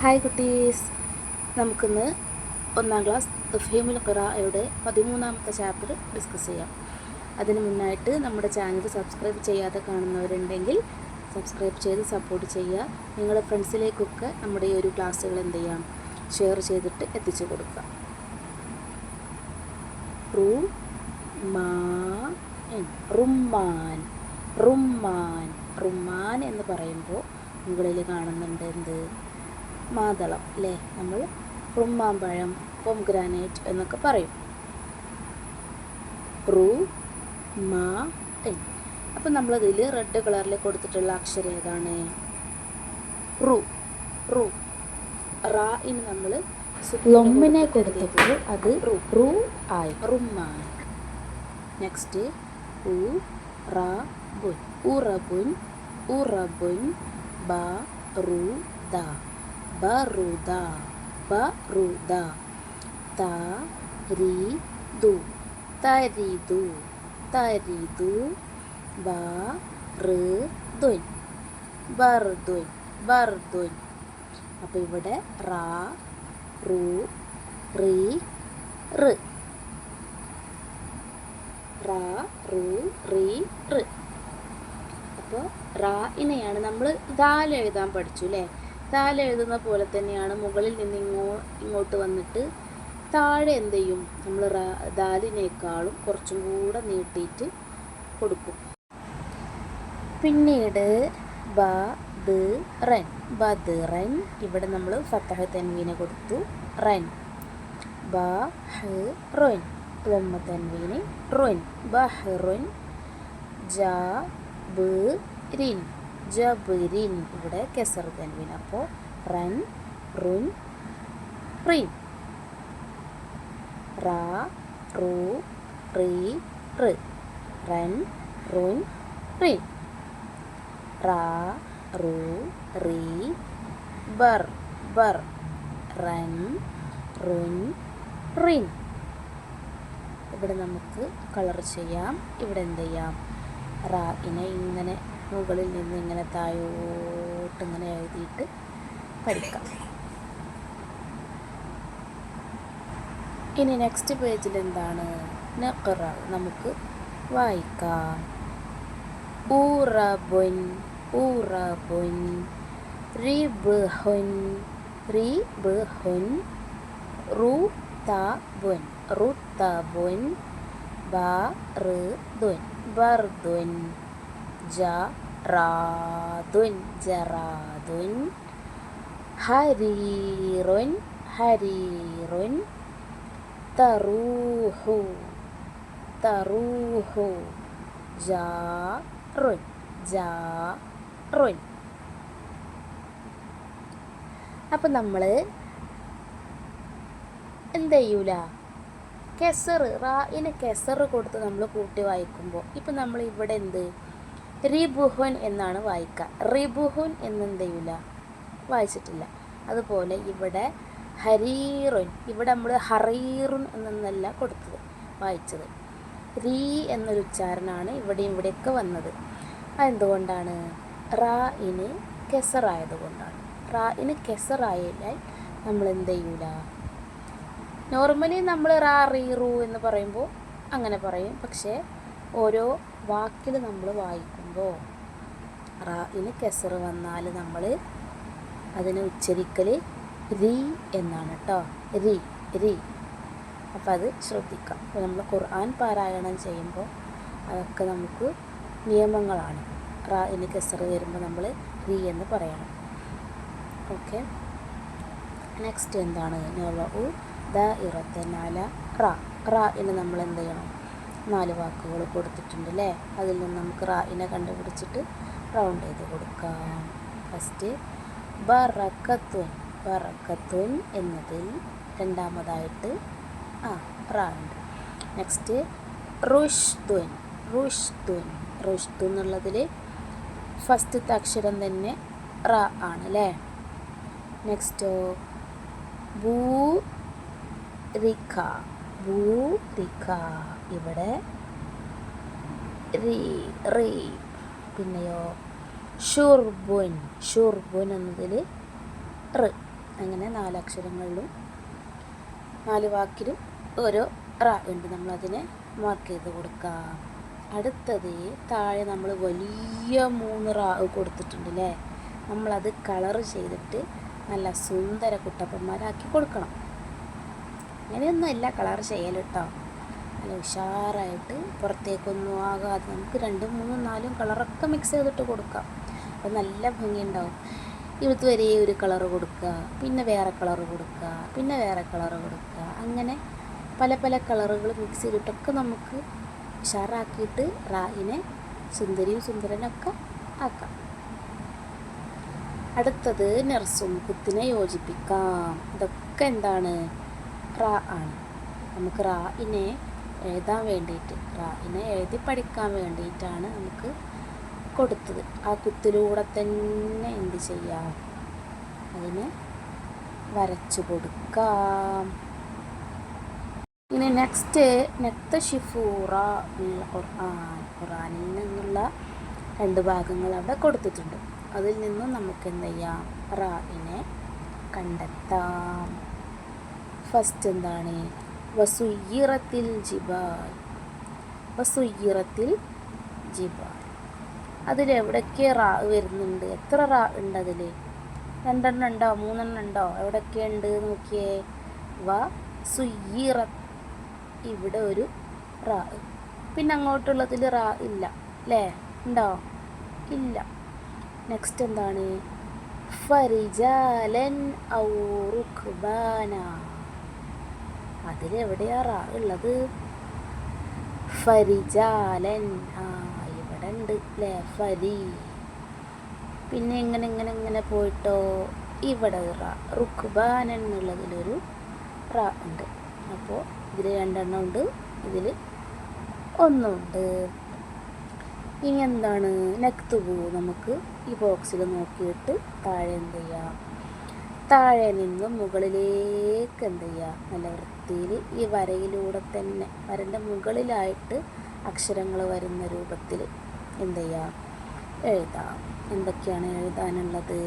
Hi കുട്ടീസ്, നമുക്കിന്ന് 1ാം class Tafheemul ഖിറാഅയുടെ 13ാമത്തെ chapter discuss ചെയ്യാം. അതിന് മുന്നായിട്ട് നമ്മുടെ ചാനൽ സബ്സ്ക്രൈബ് ചെയ്യാതെ കാണുന്നവരുണ്ടെങ്കിൽ സബ്സ്ക്രൈബ് ചെയ്ത് സപ്പോർട്ട് ചെയ്യുക. നിങ്ങളുടെ ഫ്രണ്ട്സിലേക്കൊക്കെ നമ്മുടെ ഈ ഒരു ക്ലാസ്സുകൾ എന്ത് ചെയ്യാം, ഷെയർ ചെയ്തിട്ട് എത്തിച്ചു കൊടുക്കുക. റുമ്മാൻ റുമ്മാൻ റുമ്മാൻ എന്ന് പറയുമ്പോൾ മുകളിൽ കാണുന്നുണ്ട് എന്ത്, മാതളം അല്ലേ. നമ്മൾ റുമ്മാമ്പഴം, പൊംഗ്രാനൈറ്റ് എന്നൊക്കെ പറയും. മാ അപ്പം നമ്മളതിൽ റെഡ് കളറിൽ കൊടുത്തിട്ടുള്ള അക്ഷരം ഏതാണ്? റു. റു റായിന് നമ്മൾ ലൊമ്മിനെ കൊടുത്തപ്പോൾ അത് റു ആയി, റുമ്മാൻ. നെക്സ്റ്റ് ഉറബുൻ ഉറബുൻ ഉറബുൻ ബറുദ ബറുദ ബറുദ തരിദു തരിദു തരിദു ബർദുൻ ബർദുൻ ബർദുൻ. അപ്പോൾ ഇവിടെ റാ റു റി റ് റാ റു റി റ്. അപ്പോൾ റായിനെയാണ് നമ്മൾ ദാൽ എഴുതാൻ പഠിച്ചു അല്ലേ. ദാൽ എഴുതുന്ന പോലെ തന്നെയാണ് മുകളിൽ നിന്ന് ഇങ്ങോട്ട് വന്നിട്ട് താഴെ എന്ത് ചെയ്യും, നമ്മൾ ദാലിനേക്കാളും കുറച്ചും കൂടെ നീട്ടിയിട്ട് കൊടുക്കും. പിന്നീട് ബദ്റൻ ബദ്റൻ, ഇവിടെ നമ്മൾ ഫത്തഹ തൻവീനെ കൊടുത്തു, റൻ. ബഹ്റുൻ ലൊമ്മ തൻവീന് റുൻ ബഹ്റുൻ. ജബ്രിൻ ജബ്രിൻ, ഇവിടെ കെസർ തൻവീൻ, അപ്പോൾ റൻ റുൻ റിൻ. റാ റു റി റ് റൻ റുൻ റിൻ. റാ റു റി ബർ ബർ റൻ റുൻ റിൻ. ഇവിടെ നമുക്ക് കളർ ചെയ്യാം. ഇവിടെ എന്ത് ചെയ്യാം, റായിനെ ഇങ്ങനെ മുകളിൽ നിന്ന് ഇങ്ങനെ താഴോട്ട് ഇങ്ങനെ എഴുതിയിട്ട് പഠിക്കാം. ഇനി നെക്സ്റ്റ് പേജിൽ എന്താണ്, നഖറ, നമുക്ക് വായിക്കാം. ഉറബുൻ ഉറബുൻ റിബ്ഹുൻ റിബ്ഹുൻ റുതബുൻ റുതബുൻ ബർദുൻ ബർദുൻ ജറാദുൻ ജറാദുൻ ഹരീറുൻ ഹരീറുൻ തറൂഹു തറൂഹു ജാറുൻ ജാറുൻ. അപ്പം നമ്മൾ എന്ത് ചെയ്യൂല, കെസറ്, റായിന് കെസറ് കൊടുത്ത് നമ്മൾ കൂട്ടി വായിക്കുമ്പോൾ ഇപ്പം നമ്മൾ ഇവിടെ എന്ത് റിബുഹുൻ എന്നാണ് വായിക്കുക. റിബുഹുൻ എന്നെന്ത് ചെയ്യൂല, വായിച്ചിട്ടില്ല. അതുപോലെ ഇവിടെ ഹരീറുൻ, ഇവിടെ നമ്മൾ ഹറീറുൻ എന്നല്ല കൊടുത്തത്, വായിച്ചത്. റീ എന്നൊരു ഉച്ചാരണമാണ് ഇവിടെയും ഇവിടെയൊക്കെ വന്നത്. അതെന്തുകൊണ്ടാണ്? റായിന് കെസറായതുകൊണ്ടാണ്. റായിന് കെസറായാൽ നമ്മൾ എന്ത് ചെയ്യൂല, നോർമലി നമ്മൾ റാ റീ റൂ എന്ന് പറയുമ്പോൾ അങ്ങനെ പറയും. പക്ഷേ ഓരോ വാക്കിൽ നമ്മൾ വായിക്കുമ്പോൾ റായിന് കെസറ് വന്നാൽ നമ്മൾ അതിനെ ഉച്ചരിക്കൽ രീ എന്നാണ് കേട്ടോ, രീ രീ. അപ്പോൾ അത് ശ്രദ്ധിക്കാം. അപ്പോൾ നമ്മൾ ഖുർആൻ പാരായണം ചെയ്യുമ്പോൾ അതൊക്കെ നമുക്ക് നിയമങ്ങളാണ്. റായിന് കെസറ് വരുമ്പോൾ നമ്മൾ രീ എന്ന് പറയണം. ഓക്കെ, നെക്സ്റ്റ് എന്താണ്, നളഉ ദാഇറത്തൻ അല റാ. റായിന് നമ്മൾ എന്ത് ചെയ്യണം, 4 വാക്കുകൾ കൊടുത്തിട്ടുണ്ട് അല്ലേ. അതിൽ നിന്ന് നമുക്ക് റായിനെ കണ്ടുപിടിച്ചിട്ട് റൗണ്ട് ചെയ്ത് കൊടുക്കാം. ഫസ്റ്റ് ബറക്കത്തുൻ ബറക്കത്തുൻ എന്നതിൽ രണ്ടാമതായിട്ട് റാ ഉണ്ട്. നെക്സ്റ്റ് റുഷ്തുൻ റുഷ്തുൻ റുഷ്തു എന്നുള്ളതിൽ ഫസ്റ്റത്തെ അക്ഷരം തന്നെ റാ ആണ് അല്ലേ. നെക്സ്റ്റോ ബൂരിക ബൂരിക, ഇവിടെ റീ. പിന്നെയോ ഷുർബുൻ ഷുർബുൻ എന്നതിൽ റ് അങ്ങനെ 4 അക്ഷരങ്ങളിലും 4 വാക്കിലും ഓരോ റ ഉണ്ട്. നമ്മളതിനെ മാർക്ക് ചെയ്ത് കൊടുക്കാം. അടുത്തത് താഴെ നമ്മൾ വലിയ 3 റ കൊടുത്തിട്ടുണ്ട് അല്ലേ. നമ്മളത് കളർ ചെയ്തിട്ട് നല്ല സുന്ദര കുട്ടപ്പന്മാരാക്കി കൊടുക്കണം. അങ്ങനെയൊന്നുമല്ല കളർ ചെയ്യൽ കേട്ടോ. നല്ല ഉഷാറായിട്ട് പുറത്തേക്കൊന്നും ആകാതെ നമുക്ക് 2, 3, 4 കളറൊക്കെ മിക്സ് ചെയ്തിട്ട് കൊടുക്കാം. അപ്പോൾ നല്ല ഭംഗിയുണ്ടാവും. ഇവിടുത്തെ വരെ ഒരു കളറ് കൊടുക്കുക, പിന്നെ വേറെ കളറ് കൊടുക്കുക, പിന്നെ വേറെ കളറ് കൊടുക്കുക. അങ്ങനെ പല പല കളറുകൾ മിക്സ് ചെയ്തിട്ടൊക്കെ നമുക്ക് ഉഷാറാക്കിയിട്ട് റായിനെ സുന്ദരിയും സുന്ദരനൊക്കെ ആക്കാം. അടുത്തത് നെർസും കുത്തിനെ യോജിപ്പിക്കാം. ഇതൊക്കെ എന്താണ്? റാ ആണ്. നമുക്ക് റായിനെ എഴുതാൻ വേണ്ടിയിട്ട്, റായിനെ എഴുതി പഠിക്കാൻ വേണ്ടിയിട്ടാണ് നമുക്ക് കൊടുത്തത്. ആ കുത്തിലൂടെ തന്നെ എന്ത് ചെയ്യാം? അതിനെ വരച്ചു കൊടുക്കാം. ഇനി നെക്സ്റ്റ് നക്തഷിഫൂറ ഖുർആനിൽ നിന്നുള്ള 2 ഭാഗങ്ങൾ അവിടെ കൊടുത്തിട്ടുണ്ട്. അതിൽ നിന്നും നമുക്ക് എന്ത് ചെയ്യാം? റായിനെ കണ്ടെത്താം. ഫസ്റ്റ് എന്താണ്? വസുയ്യിറത്തിൽ ജിബാൽ. വസുയ്യിറത്തിൽ ജിബാൽ. അതിലെവിടൊക്കെ റാ വരുന്നുണ്ട്? എത്ര റാ ഉണ്ട് അതിൽ? 2 എണ്ണം ഉണ്ടോ? 3 എണ്ണം ഉണ്ടോ? എവിടെയൊക്കെ ഉണ്ട് നോക്കിയേ. വസുയ്യിറത്ത്, ഇവിടെ ഒരു റാ. പിന്നെ അങ്ങോട്ടുള്ളതിൽ റാ ഇല്ല അല്ലേ? ഉണ്ടോ? ഇല്ല. നെക്സ്റ്റ് എന്താണ്? ഫരിജാലൻ ഔ റുക്ബാന. അതിലെവിടെയാ റാ ഉള്ളത്? ഫരിജാലൻ, ഇവിടെ ഉണ്ട് അല്ലേ? ഫരി. പിന്നെ ഇങ്ങനെ പോയിട്ടോ ഇവിടെ റാ. റുക്ബാനൻ എന്നുള്ളതിലൊരു റാ ഉണ്ട്. അപ്പോൾ ഇതിൽ 2 എണ്ണം ഉണ്ട്, ഇതിൽ 1 ഉണ്ട്. ഇനി എന്താണ്? നക്തുബു. നമുക്ക് ഈ ബോക്സിൽ നോക്കിയിട്ട് താഴെ എന്ത് ചെയ്യാം? താഴെ നിന്നും മുകളിലേക്ക് എന്ത് ചെയ്യുക? നല്ല വൃത്തിയിൽ ഈ വരയിലൂടെ തന്നെ, വരൻ്റെ മുകളിലായിട്ട് അക്ഷരങ്ങൾ വരുന്ന രൂപത്തിൽ എന്ത് ചെയ്യുക? എഴുതാം. എന്തൊക്കെയാണ് എഴുതാനുള്ളത്?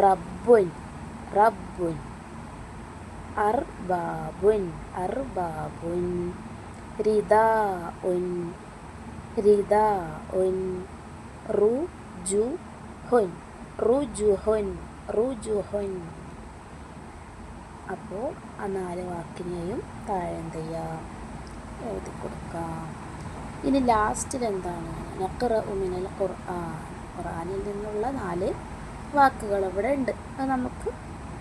റബ്ബുൻ, റബ്ബുൻ. അർബാബുൻ, അർബാബുൻ. റിദാഉൻ, റിദാഉൻ. റുജുഹുൻ, റുജുഹുൻ, റുജുഹുൻ. അപ്പോൾ ആ 4 വാക്കിനെയും താഴെ എന്ത് ചെയ്യാം? എഴുതി കൊടുക്കാം. ഇനി ലാസ്റ്റിൽ എന്താണ്? നഖ്റഉ മിനൽ ഖുർആൻ. ഖുർആനിൽ നിന്നുള്ള 4 വാക്കുകൾ ഇവിടെ ഉണ്ട്. അത് നമുക്ക്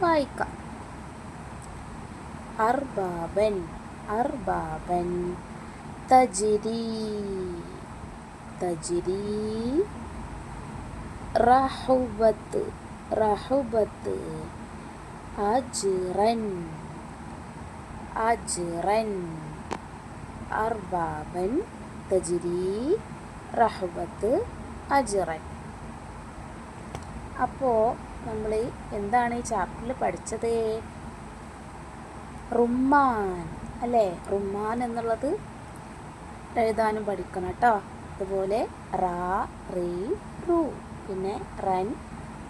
വായിക്കാം. അർബാബൻ, അർബാബൻ. തജ്രി, തജ്രി. റഹുബത്ത്, റഹുബത്ത്. അജ്റൻ, അജ്റൻ. അർബാബൻ, തജ്രി, റഹുബത്ത്, അജ്റൻ. അപ്പോൾ നമ്മൾ എന്താണ് ഈ ചാപ്റ്ററിൽ പഠിച്ചത്? റുമ്മാൻ അല്ലേ? റുമ്മാൻ എന്നുള്ളത് എഴുതാനും പഠിക്കണം കേട്ടോ. അതുപോലെ റാ, റീ, റു. പിന്നെ റൻ,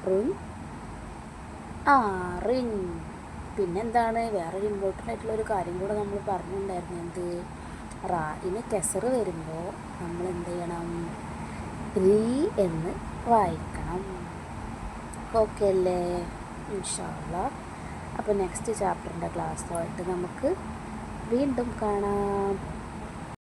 റുൻ, റിൻ. പിന്നെന്താണ്? വേറൊരു ഇമ്പോർട്ടൻ്റ് ആയിട്ടുള്ളൊരു കാര്യം കൂടെ നമ്മൾ പറഞ്ഞിട്ടുണ്ടായിരുന്നു. എന്ത്? റായിന് കെസറ് വരുമ്പോൾ നമ്മൾ എന്ത് ചെയ്യണം? റീ എന്ന് വായിക്കണം. ഓക്കെ അല്ലേ? ഇൻഷാ അല്ലാഹ്. അപ്പോൾ നെക്സ്റ്റ് ചാപ്റ്ററിൻ്റെ ക്ലാസ്സുമായിട്ട് നമുക്ക് വീണ്ടും കാണാം.